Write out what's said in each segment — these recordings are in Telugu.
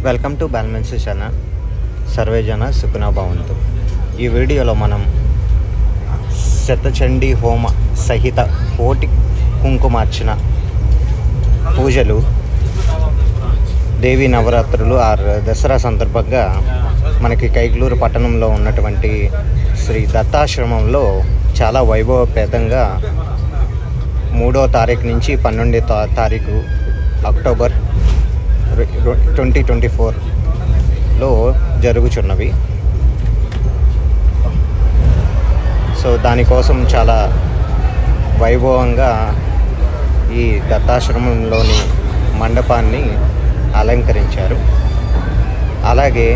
Welcome to బాల్మెన్స్ channel. సర్వేజన సుఖినో భవంతు. ఈ వీడియోలో మనం శతచండీ హోమ సహిత కోటి కుంకుమార్చన పూజలు, దేవీ నవరాత్రులు దసరా సందర్భంగా మనకి కైగ్లూరు పట్టణంలో ఉన్నటువంటి శ్రీ దత్తాశ్రమంలో చాలా వైభవపేతంగా 3వ తారీఖు నుంచి 12వ తారీఖు అక్టోబర్ 2024లో జరుగుచున్నవి. సో దానికోసం చాలా వైభవంగా ఈ దత్తాశ్రమంలోని మండపాన్ని అలంకరించారు. అలాగే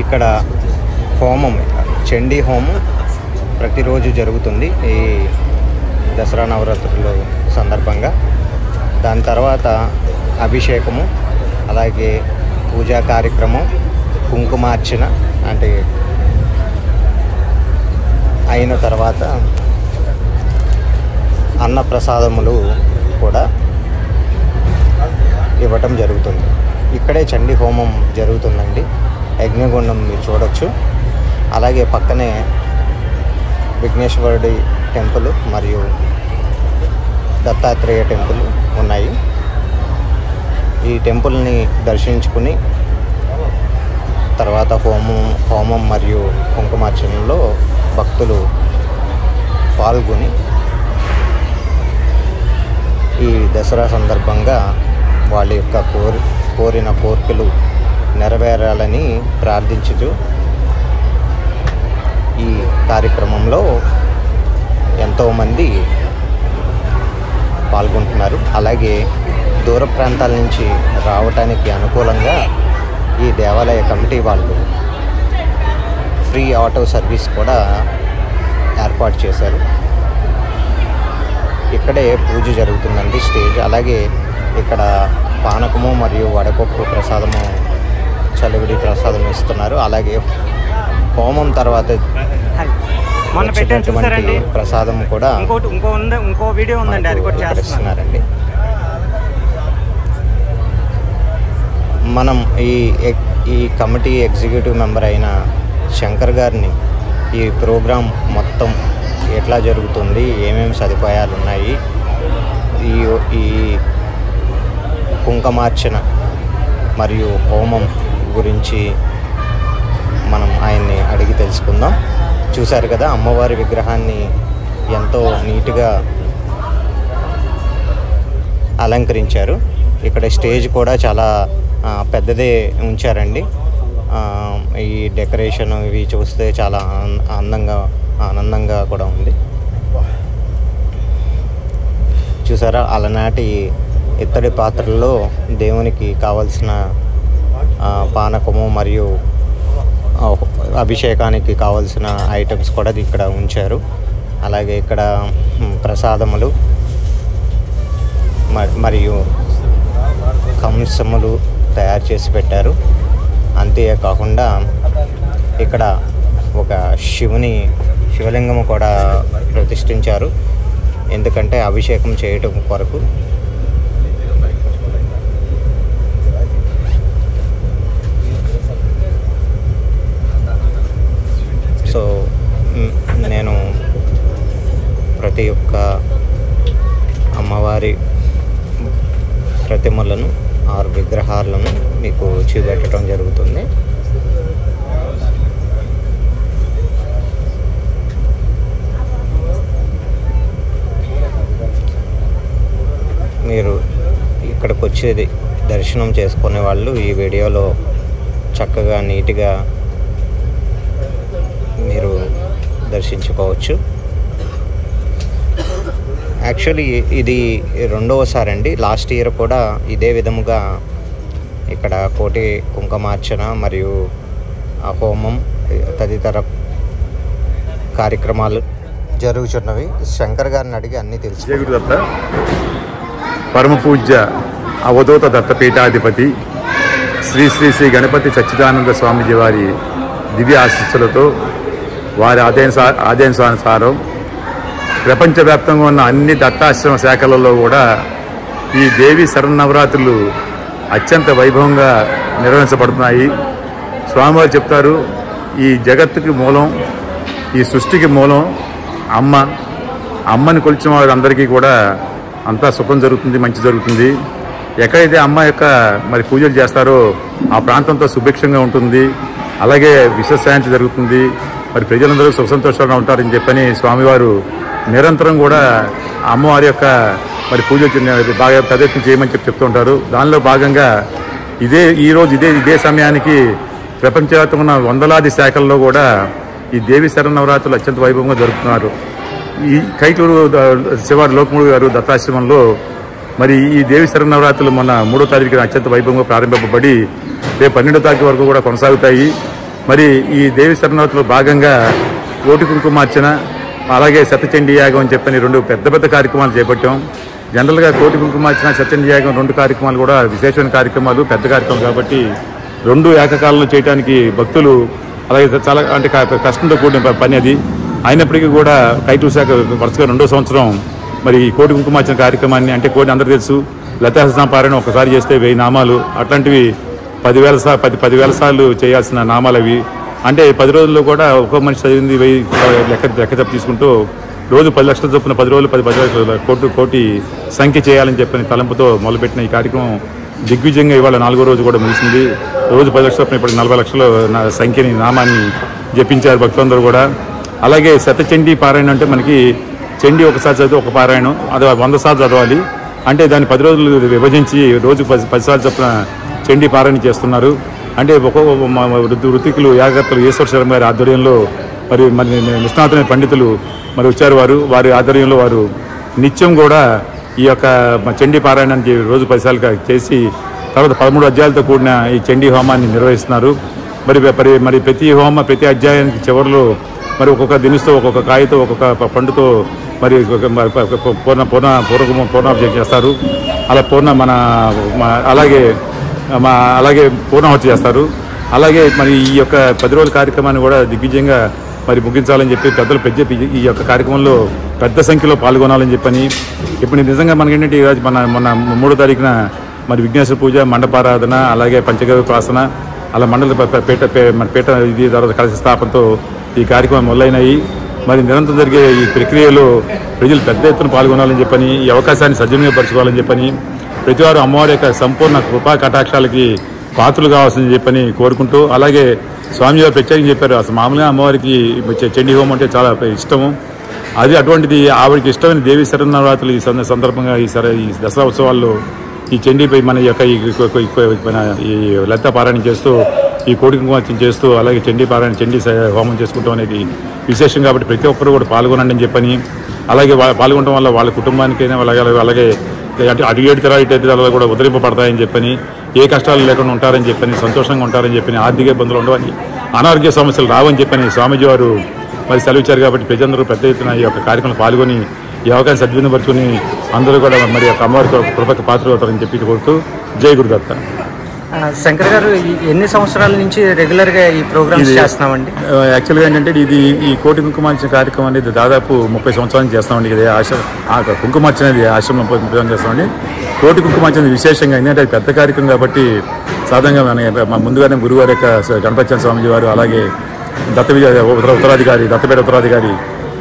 ఇక్కడ హోమం, చండీ హోమం ప్రతిరోజు జరుగుతుంది ఈ దసరా నవరాత్రుల సందర్భంగా. దాని తర్వాత అభిషేకము, అలాగే పూజా కార్యక్రమం, కుంకుమార్చన అంటే అయిన తర్వాత అన్నప్రసాదములు కూడా ఇవ్వటం జరుగుతుంది. ఇక్కడే చండీ హోమం జరుగుతుందండి. యజ్ఞగుండం మీరు చూడొచ్చు. అలాగే పక్కనే విఘ్నేశ్వరుడి టెంపుల్ మరియు దత్తాత్రేయ టెంపుల్ ఉన్నాయి. ఈ టెంపుల్ని దర్శించుకుని తర్వాత హోమం మరియు కుంకుమార్చనలో భక్తులు పాల్గొని ఈ దసరా సందర్భంగా వాళ్ళ యొక్క కోరిన కోరికలు నెరవేరాలని ప్రార్థించుచు ఈ కార్యక్రమంలో ఎంతోమంది పాల్గొంటున్నారు. అలాగే దూర ప్రాంతాల నుంచి రావటానికి అనుకూలంగా ఈ దేవాలయ కమిటీ వాళ్ళు ఫ్రీ ఆటో సర్వీస్ కూడా ఏర్పాటు చేశారు. ఇక్కడే పూజ జరుగుతుందండి, స్టేజ్. అలాగే ఇక్కడ పానకము మరియు వడపప్పు ప్రసాదము, చలివిడి ప్రసాదం ఇస్తున్నారు. అలాగే హోమం తర్వాత వచ్చినటువంటి ప్రసాదం కూడా ఇంకో వీడియో ఉందండి, అది కూడా చేస్తున్నారండి. మనం ఈ కమిటీ ఎగ్జిక్యూటివ్ మెంబర్ అయిన శంకర్ గారిని ఈ ప్రోగ్రాం మొత్తం ఎట్లా జరుగుతుంది, ఏమేమి సదుపాయాలు ఉన్నాయి, ఈ కుంకుమార్చన మరియు హోమం గురించి మనం ఆయన్ని అడిగి తెలుసుకుందాం. చూశారు కదా, అమ్మవారి విగ్రహాన్ని ఎంతో నీట్గా అలంకరించారు. ఇక్కడ స్టేజ్ కూడా చాలా పెద్దదే ఉంచారండి. ఈ డెకరేషన్ ఇవి చూస్తే చాలా ఆనందంగా కూడా ఉంది. చూసారా, అలనాటి ఇత్తడి పాత్రల్లో దేవునికి కావలసిన పానకము మరియు అభిషేకానికి కావలసిన ఐటమ్స్ కూడా ఇక్కడ ఉంచారు. అలాగే ఇక్కడ ప్రసాదములు మరియు కంసములు తయారు చేసి పెట్టారు. అంతేకాకుండా ఇక్కడ ఒక శివలింగము కూడా ప్రతిష్ఠించారు, ఎందుకంటే అభిషేకం చేయటం కొరకు. సో నేను ప్రతి ఒక్క అమ్మవారి ప్రతిమలను 6 విగ్రహాలను మీకు చూపెట్టడం జరుగుతుంది. మీరు ఇక్కడికి వచ్చేది దర్శనం చేసుకునే వాళ్ళు ఈ వీడియోలో చక్కగా నీట్గా మీరు దర్శించుకోవచ్చు. యాక్చువల్లీ ఇది 2వసారి అండి. లాస్ట్ ఇయర్ కూడా ఇదే విధముగా ఇక్కడ కోటి కుంకుమార్చన మరియు హోమం తదితర కార్యక్రమాలు జరుగుతున్నవి. శంకర్ గారిని అడిగి అన్నీ తెలుసు. దత్త పరమ పూజ్య అవధూత దత్తపీఠాధిపతి శ్రీ శ్రీ శ్రీ గణపతి సచ్చిదానంద స్వామిజీ వారి దివ్య ఆశీస్సులతో వారి ఆదేశానుసారం ప్రపంచవ్యాప్తంగా ఉన్న అన్ని దత్తాశ్రమ శాఖలలో కూడా ఈ దేవి శరన్నవరాత్రులు అత్యంత వైభవంగా నిర్వహించబడుతున్నాయి. స్వామివారు చెప్తారు, ఈ జగత్తుకి మూలం, ఈ సృష్టికి మూలం అమ్మని కొలిచిన వారందరికీ కూడా అంతా సుఖం జరుగుతుంది, మంచి జరుగుతుంది. ఎక్కడైతే అమ్మ యొక్క మరి పూజలు చేస్తారో ఆ ప్రాంతంతో సుభిక్షంగా ఉంటుంది, అలాగే విశ్వశాంతి జరుగుతుంది, మరి ప్రజలందరూ సుఖ సంతోషంగా ఉంటారని చెప్పని స్వామివారు నిరంతరం కూడా అమ్మవారి యొక్క మరి పూజలు బాగా పెద్ద ఎత్తున చేయమని చెప్తూ ఉంటారు. దానిలో భాగంగా ఇదే సమయానికి ప్రపంచవ్యాప్తంగా ఉన్న వందలాది శాఖల్లో కూడా ఈ దేవి శరన్నవరాత్రులు అత్యంత వైభవంగా జరుపుతున్నారు. ఈ కైటూరు శివారు లోకముడు గారు దత్తాశ్రమంలో మరి ఈ దేవి శరన్నవరాత్రులు మొన్న 3వ తారీఖున అత్యంత వైభవంగా ప్రారంభింపబడి రేపు 12వ తారీఖు వరకు కూడా కొనసాగుతాయి. మరి ఈ దేవి శరన్నవరాత్రులు భాగంగా కోటి కుంకుమార్చన, అలాగే శతచండీ యాగం అని చెప్పని 2 పెద్ద కార్యక్రమాలు చేపట్టాం. జనరల్గా కోటి కుంకుమార్చన, శతచండీ యాగం 2 కార్యక్రమాలు కూడా విశేషమైన కార్యక్రమాలు, పెద్ద కార్యక్రమం కాబట్టి 2 ఏకకాలంలో చేయడానికి భక్తులు అలాగే చాలా అంటే కష్టంతో కూడిన పని అది. అయినప్పటికీ కూడా కైటూరు శాఖ వరుసగా 2వ సంవత్సరం మరి కోటి కుంకుమార్చన కార్యక్రమాన్ని, అంటే కోటి అందరూ తెలుసు, లలితా సహస్రనామ ఒకసారి చేస్తే 1000 నామాలు, అట్లాంటివి 10,000 సార్లు చేయాల్సిన నామాలు అవి. అంటే 10 రోజుల్లో కూడా ఒక్కొక్క మనిషి చదివింది 1000 లెక్క తీసుకుంటూ రోజు 10 లక్షల చొప్పున 10 రోజులు 10 లక్షల కోటి సంఖ్య చేయాలని చెప్పని తలంపుతో మొదలుపెట్టిన ఈ కార్యక్రమం దిగ్విజయంగా ఇవాళ 4వ రోజు కూడా ముగిసింది. రోజు 10 లక్షల చొప్పున ఇప్పటికి 40 లక్షల సంఖ్యని నామాన్ని జపించారు భక్తులందరూ కూడా. అలాగే శతచండీ పారాయణ అంటే మనకి చండీ ఒకసారి చదివి ఒక పారాయణం, అది 100 సార్లు చదవాలి. అంటే దాన్ని 10 రోజులు విభజించి రోజు 10 సార్లు చొప్పున చండీ పారాయణ చేస్తున్నారు. అంటే వృత్తికులు యాగర్తలు ఈశ్వర శర్మ గారి ఆధ్వర్యంలో మరి నిష్ణాతులైన పండితులు మరి వచ్చారు. వారి ఆధ్వర్యంలో వారు నిత్యం కూడా ఈ యొక్క చండీ పారాయణానికి రోజు 10 సార్లు చేసి తర్వాత 13 అధ్యాయాలతో కూడిన ఈ చండీ హోమాన్ని నిర్వహిస్తున్నారు. మరి ప్రతి అధ్యాయానికి చివరిలో మరి ఒక్కొక్క దినుసుతో, ఒక్కొక్క కాయతో, ఒక్కొక్క పండుతో మరి పూర్ణాభిషేకం చేస్తారు. అలా అలాగే పూర్ణాహుతి చేస్తారు. అలాగే మరి ఈ యొక్క 10 రోజుల కార్యక్రమాన్ని కూడా దిగ్విజయంగా మరి ముగించాలని చెప్పి పెద్దలు ఈ యొక్క కార్యక్రమంలో పెద్ద సంఖ్యలో పాల్గొనాలని చెప్పని. ఇప్పుడు నిజంగా మనకేంటంటే ఈరోజు మొన్న 3వ తారీఖున మరి విఘ్నేశ్వర పూజ, మండపారాధన, అలాగే పంచగవ్య ప్రాసన, అలా మండల పీఠ ఇది తర్వాత కలశ స్థాపనతో ఈ కార్యక్రమం మొదలైనాయి. మరి నిరంతరం జరిగే ఈ ప్రక్రియలో ప్రజలు పెద్ద ఎత్తున పాల్గొనాలని చెప్పని, ఈ అవకాశాన్ని సద్వినియోగపరచుకోవాలని చెప్పని, ప్రతివారు అమ్మవారి యొక్క సంపూర్ణ కృపా కటాక్షాలకి పాత్రలు కావాల్సిందని చెప్పని కోరుకుంటూ, అలాగే స్వామివారు ప్రత్యేకంగా చెప్పారు, అసలు మామూలుగా అమ్మవారికి చండీ హోమం అంటే చాలా ఇష్టము. అటువంటిది ఆవిడకి ఇష్టమైన దేవి శరన్నవరాత్రులు ఈ సందర్భంగా ఈ దసరా ఉత్సవాల్లో ఈ చండీపై మన యొక్క ఈ లలిత పారాయణ చేస్తూ, ఈ కోటి కుంకుమార్చన చేస్తూ, అలాగే చండీ హోమం చేసుకుంటాం అనేది విశేషం. కాబట్టి ప్రతి ఒక్కరు కూడా పాల్గొనండి అని చెప్పని, అలాగే పాల్గొనడం వల్ల వాళ్ళ కుటుంబానికైనా అలాగే అటు 7 తరాలు ఇటు 5 తరాలు కూడా ఉద్ధరింపబడతాయని చెప్పని, ఏ కష్టాలు లేకుండా ఉంటారని చెప్పని, సంతోషంగా ఉంటారని చెప్పని, ఆర్థిక ఇబ్బందులు ఉండవని, అనారోగ్య సమస్యలు రావని చెప్పని స్వామీజీ వారు మరి సెలవిచ్చారు. కాబట్టి ప్రజలందరూ పెద్ద ఎత్తున ఈ యొక్క కార్యక్రమంలో పాల్గొని ఈ అవకాశం సద్వినియోగపరుచుకుని అందరూ కూడా మరి అమ్మవారి కృపకి పాత్రలు అవుతారని చెప్పి కోరుతూ జై గురుదత్త. శంకర్ గారు ఎన్ని సంవత్సరాల నుంచి రెగ్యులర్గా ఈ ప్రోగ్రామ్స్ చేస్తున్నామండి? యాక్చువల్గా ఏంటంటే ఈ కోటి కుంకుమార్చన కార్యక్రమం అనేది దాదాపు 30 సంవత్సరాల నుంచి చేస్తామండి. ఇది కుంకుమార్చన అనేది ఆశ్రమం చేస్తామండి. కోటి కుంకుమార్చన విశేషంగా ఎందుకంటే అది పెద్ద కార్యక్రమం కాబట్టి సాధారణంగా ముందుగానే గురువారి యొక్క గణపతి స్వామిజీ వారు, అలాగే దత్తపేట ఉత్తరాధికారి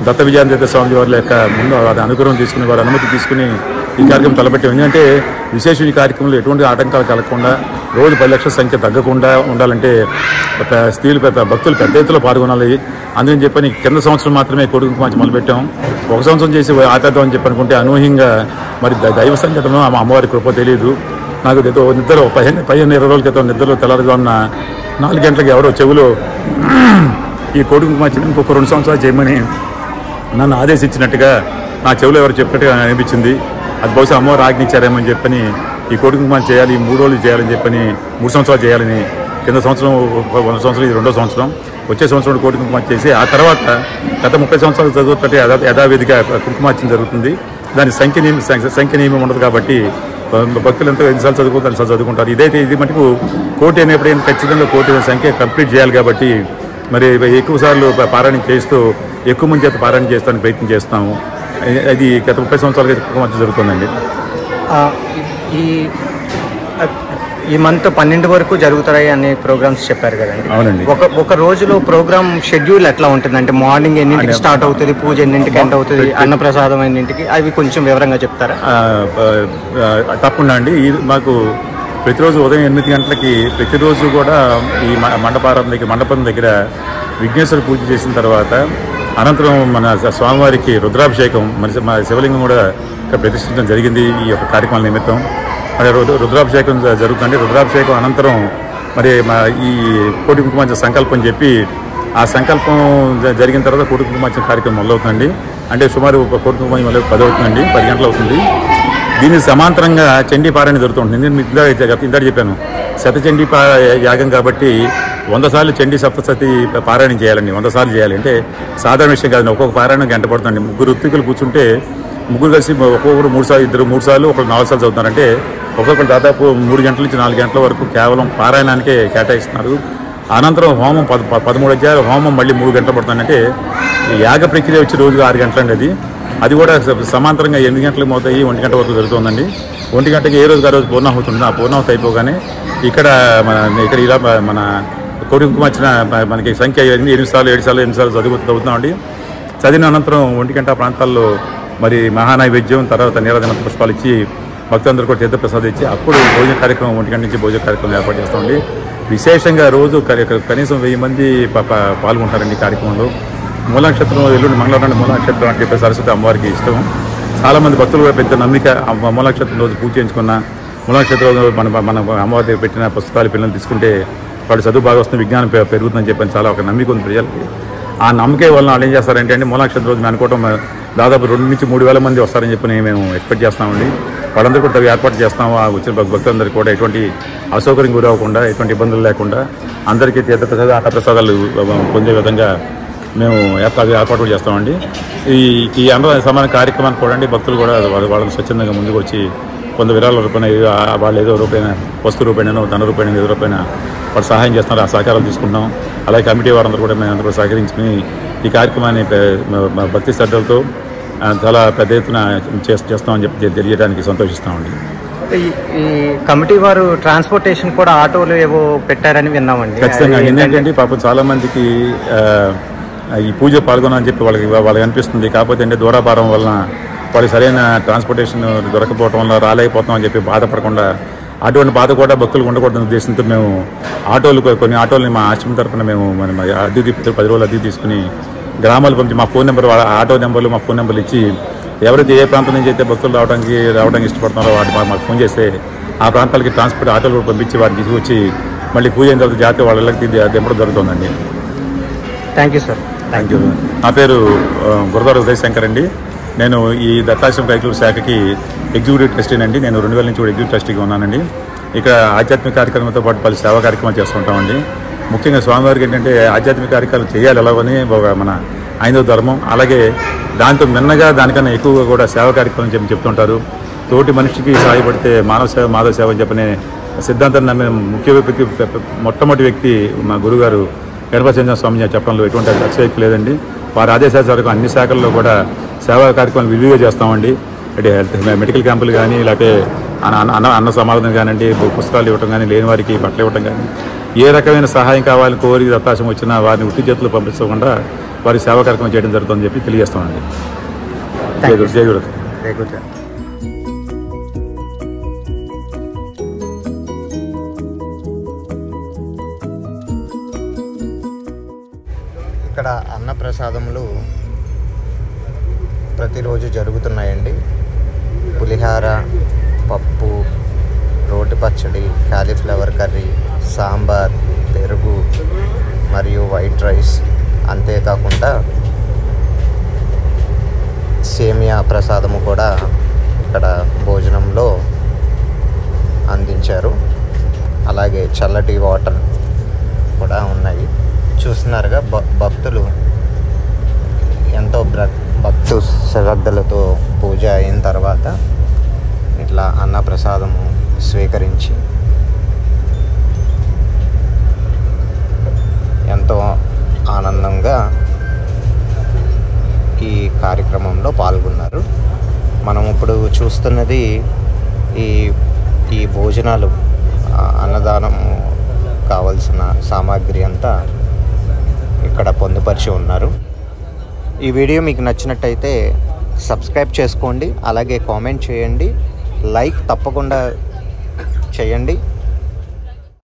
దత్త విజయాంత స్వామి వారి యొక్క ముందు అనుగ్రహం తీసుకుని, వారి అనుమతి తీసుకుని ఈ కార్యక్రమం తలపెట్టాం. ఎందుకంటే విశేషం ఈ కార్యక్రమంలో ఎటువంటి ఆటంకాలు కలగకుండా, రోజు 10 లక్షల సంఖ్య తగ్గకుండా ఉండాలంటే స్త్రీలు భక్తులు పెద్ద ఎత్తులో పాల్గొనాలి. అందుకని చెప్పని కింద సంవత్సరం మాత్రమే కోటి కుంకుమార్చన మొదలుపెట్టాం. 1 సంవత్సరం చేసి ఆపేద్దామని చెప్పి అనుకుంటే అనూహ్యంగా మరి దైవ సంకటంలో అమ్మవారి కృప తెలియదు. నాకు నిద్ర 15-20 రోజుల క్రితం నిద్రలో తెల్లారుజామున 4 గంటలకు ఎవరో చెవులో ఈ కోటి కుంకుమార్చన ఇంకొక 2 సంవత్సరాలు చేయమని నన్ను ఆదేశించినట్టుగా నా చెవులో ఎవరు చెప్పినట్టుగా అనిపించింది. అది బహుశా అమ్మవారు ఆజ్ఞించారేమని చెప్పని ఈ కోటి కుంకుమార్చన చేయాలి, 3 రోజులు చేయాలని చెప్పని 3 సంవత్సరాలు చేయాలని, కింద సంవత్సరం 1 సంవత్సరం, ఇది 2వ సంవత్సరం, వచ్చే సంవత్సరం కోటి కుంకుమార్చన చేసి ఆ తర్వాత గత 30 సంవత్సరాలు చదువుతుంటే యథావిధిగా కుంకుమార్చన జరుగుతుంది. దాని సంఖ్య నియమం ఉండదు కాబట్టి భక్తులు ఎంతో ఎన్నిసార్లు చదువుకుంటారు అన్నిసార్లు చదువుకుంటారు. ఇది మటుకు కోటి అనేప్పుడైనా ఖచ్చితంగా కోటి సంఖ్య కంప్లీట్ చేయాలి కాబట్టి మరి ఎక్కువ సార్లు పారాయణ చేస్తూ ఎక్కువ మంది చేత పారాయణ చేస్తానికి ప్రయత్నం చేస్తాము. అది గత 30 సంవత్సరాలుగా కుంకుమార్చన జరుగుతుందండి. ఈ మంత్ 12 వరకు జరుగుతాయి అనే ప్రోగ్రామ్స్ చెప్పారు కదండి. అవునండి. ఒక రోజులో ప్రోగ్రామ్ షెడ్యూల్ ఎట్లా ఉంటుంది అంటే మార్నింగ్ ఎన్నింటికి స్టార్ట్ అవుతుంది, పూజ ఎన్నింటికి ఎండ్ అవుతుంది, అన్నప్రసాదం ఎన్నింటికి, అవి కొంచెం వివరంగా చెప్తారా? తప్పకుండా అండి. మాకు ప్రతిరోజు ఉదయం 8 గంటలకి ప్రతిరోజు కూడా ఈ మండపం దగ్గర విఘ్నేశ్వర పూజ చేసిన తర్వాత అనంతరం మన స్వామివారికి రుద్రాభిషేకం మన శివలింగం కూడా ఇక్కడ ప్రతిష్ఠించడం జరిగింది ఈ యొక్క కార్యక్రమాల నిమిత్తం. మరి రుద్రాభిషేకం జరుగుతుంది. రుద్రాభిషేకం అనంతరం మరి ఈ కోటి కుంకుమార్చన సంకల్పం చెప్పి ఆ సంకల్పం జరిగిన తర్వాత కోటి కుంకుమార్చన కార్యక్రమం మొదలవుతుందండి. అంటే సుమారు కోటి కుంకుమ 10 అవుతుందండి, 10 గంటలు అవుతుంది. దీనికి సమాంతరంగా చండీ పారాయణ జరుగుతుంది. నేను ఇందాక చెప్పాను, శతచండీ యాగం కాబట్టి 100 సార్లు చండీ సప్తసతి పారాయణం చేయాలండి. 100 సార్లు చేయాలి అంటే సాధారణ విషయం కాదండి. ఒక్కొక్క పారాయణం గంట పడుతుందండి. 3 ఋత్వికులు కూర్చుంటే ముగ్గురు కలిసి ఒక్కొక్కరు 3 సార్లు, 2 3 సార్లు, ఒకరు 4 సార్లు చదువుతున్నారంటే ఒక్కొక్కరు దాదాపు 3 గంటల నుంచి 4 గంటల వరకు కేవలం పారాయణానికే కేటాయిస్తున్నారు. అనంతరం హోమం 13 అధ్యాయాలు హోమం మళ్ళీ 3 గంటలు పడుతుందంటే యాగ ప్రక్రియ వచ్చి రోజుగా 6 గంటలండి. అది కూడా సమాంతరంగా 8 గంటలకు మోతాయి 1 గంట వరకు జరుగుతుందండి. 1 గంటకి ఏ రోజు ఆ రోజు పూర్ణాహుతి ఉంటుంది. ఆ పూర్ణాహుతి అయిపోగానే ఇక్కడ ఇలా మన కోటి కుంకుమార్చన మనకి సంఖ్య 8 సార్లు 7 సార్లు 8 సార్లు చదువుతున్నామండి. చదివిన అనంతరం 1 గంట ప్రాంతాల్లో మరి మహానైవేద్యం, తర్వాత నీరాజన పుష్పాలు ఇచ్చి భక్తులందరూ కూడా తీర్థప్రసాదం ఇచ్చి అప్పుడు భోజన కార్యక్రమం 1 గంట నుంచి భోజన కార్యక్రమం ఏర్పాటు చేస్తామండి. విశేషంగా రోజు కనీసం 1000 మంది పాల్గొంటారండి కార్యక్రమంలో. మూలానక్షత్రం ఎల్లుండి మంగళవారం మూలానక్షత్రం అని చెప్పి సరస్వతి అమ్మవారికి ఇష్టం. చాలామంది భక్తులు కూడా పెద్ద నమ్మిక. మూలానక్షత్రం రోజు పూజ చేయించుకున్న మూలానక్షత్రం మన అమ్మవారి పెట్టిన పుస్తకాలు పిల్లలు తీసుకుంటే వాడు చదువు బాగా వస్తుంది, విజ్ఞానం పెరుగుతుందని చెప్పని చాలా ఒక నమ్మిక ఉంది ప్రజలకి. ఆ నమ్మకే వల్ల వాళ్ళు ఏం చేస్తారంటే అండి, మూలానక్షత్రం రోజు మేము అనుకోవడం దాదాపు 2 నుంచి 3 వేల మంది వస్తారని చెప్పి మేము ఎక్స్పెక్ట్ చేస్తామండి. వాళ్ళందరూ కూడా ఏర్పాటు చేస్తాము. ఆ వచ్చిన భక్తులందరికీ కూడా ఎటువంటి అసౌకర్యం గురవ్వకుండా, ఎటువంటి ఇబ్బందులు లేకుండా అందరికీ తీర్థప్రసాద అన్నప్రసాదాలు పొందే విధంగా మేము ఏర్పాటు చేస్తామండి. ఈ అన్న సమాన కార్యక్రమాన్ని కూడా భక్తులు కూడా వాళ్ళని స్వచ్ఛందంగా ముందుకు వచ్చి కొంత విరాళ రూపాయన వాళ్ళు ఏదో రూపాయన వస్తు రూపాయనో ధన రూపాయన ఏదో రూపాయన వాళ్ళు సహాయం చేస్తున్నారు. ఆ సహకారాలు తీసుకుంటాం. అలాగే కమిటీ వారందరూ కూడా మేము అందరూ సహకరించుకుని ఈ కార్యక్రమాన్ని భక్తి శ్రద్ధలతో చాలా పెద్ద ఎత్తున చేస్తామని చెప్పి తెలియడానికి సంతోషిస్తామండి. ఈ కమిటీ వారు ట్రాన్స్పోర్టేషన్ కూడా ఆటోలు ఏవో పెట్టారని విన్నామండి. ఖచ్చితంగా. ఏంటంటే పాపం చాలా మందికి ఈ పూజ పాల్గొనాలని చెప్పి వాళ్ళకి అనిపిస్తుంది. కాకపోతే అంటే దూరాభారం వలన వాళ్ళకి సరైన ట్రాన్స్పోర్టేషన్ దొరకపోవడం వల్ల రాలేకపోతాం అని చెప్పి బాధపడకుండా, అటువంటి బాధ కూడా భక్తులకు ఉండకూడదనే ఉద్దేశంతో మేము కొన్ని ఆటోలని మా ఆశ్రమం తరఫున మేము అద్దె 10 రోజులు అద్దె తీసుకుని గ్రామాలు పంపించి మా ఫోన్ నెంబర్, ఆటో నెంబర్లు మా ఫోన్ నెంబర్లు ఇచ్చి ఎవరైతే ఏ ప్రాంతం నుంచి అయితే భక్తులు రావడానికి ఇష్టపడుతున్నారో వాటి మాకు ఫోన్ చేస్తే ఆ ప్రాంతాలకి ట్రాన్స్పోర్ట్ ఆటోలు పంపించి వారిని తీసుకొచ్చి మళ్ళీ పూజ అయిన తర్వాత జాతీయ వాళ్ళకి దింపడం జరుగుతుందండి. Thank you sir. Thank you. నా పేరు గురదారు ఉదయశంకర్ అండి. నేను ఈ దత్తాశ్రమ కైకలూరు శాఖకి ఎగ్జిక్యూటివ్ ట్రస్టీ అండి. నేను 2000 నుంచి కూడా ఎగ్జిక్యూటివ్ ట్రస్టీగా ఉన్నానండి. ఇక్కడ ఆధ్యాత్మిక కార్యక్రమంతో పాటు పలు సేవా కార్యక్రమాలు చేస్తుంటామండి. ముఖ్యంగా స్వామివారికి ఏంటంటే ఆధ్యాత్మిక కార్యక్రమాలు చేయాలి ఎలాగని మన హైందవ ధర్మం. అలాగే దాంతో మిన్నగా దానికన్నా ఎక్కువగా కూడా సేవా కార్యక్రమం చెప్తుంటారు. తోటి మనిషికి సహాయపడితే మానవ సేవ మాధవ సేవ అని చెప్పనే సిద్ధాంతాన్ని నమ్మిన మొట్టమొదటి వ్యక్తి మా గురుగారు గణపతిచంద్ర స్వామి చెప్పడంలో ఎటువంటి అతిశయోక్తి లేదండి. వారి ఆదేశాల వరకు అన్ని శాఖల్లో కూడా సేవా కార్యక్రమాలు విరివిగా చేస్తామండి. అంటే మెడికల్ క్యాంపులు కానీ, లేకపోతే అన్న సమాధానం కానివ్వండి, పుస్తకాలు ఇవ్వటం కానీ, లేని వారికి బట్టలు ఇవ్వటం కానీ, ఏ రకమైన సహాయం కావాలని కోరి దత్తాశ్రమం వచ్చినా వారిని ఉట్టి చేతులు పంపించకుండా వారి సేవా కార్యక్రమం చేయడం జరుగుతుందని చెప్పి తెలియజేస్తామండి. జై గురు. ఇక్కడ అన్నప్రసాదములు ప్రతిరోజు జరుగుతున్నాయండి. పులిహార, పప్పు, రోటి పచ్చడి, కాలీఫ్లవర్ కర్రీ, సాంబార్, పెరుగు మరియు వైట్ రైస్, అంతేకాకుండా సేమియా ప్రసాదము కూడా ఇక్కడ భోజనంలో అందించారు. అలాగే చల్లటి వాటర్ కూడా ఉన్నాయి. చూస్తున్నారుగా భక్తులు ఎంతో భక్తు శ్రద్ధలతో పూజ అయిన తర్వాత ఇట్లా అన్నప్రసాదము స్వీకరించి ఎంతో ఆనందంగా ఈ కార్యక్రమంలో పాల్గొన్నారు. మనం ఇప్పుడు చూస్తున్నది ఈ భోజనాలు కావాల్సిన సామాగ్రి అంతా ఇక్కడ పొందుపరిచి ఉన్నారు. ఈ వీడియో మీకు నచ్చినట్టయితే సబ్స్క్రైబ్ చేసుకోండి, అలాగే కామెంట్ చేయండి, లైక్ తప్పకుండా చేయండి.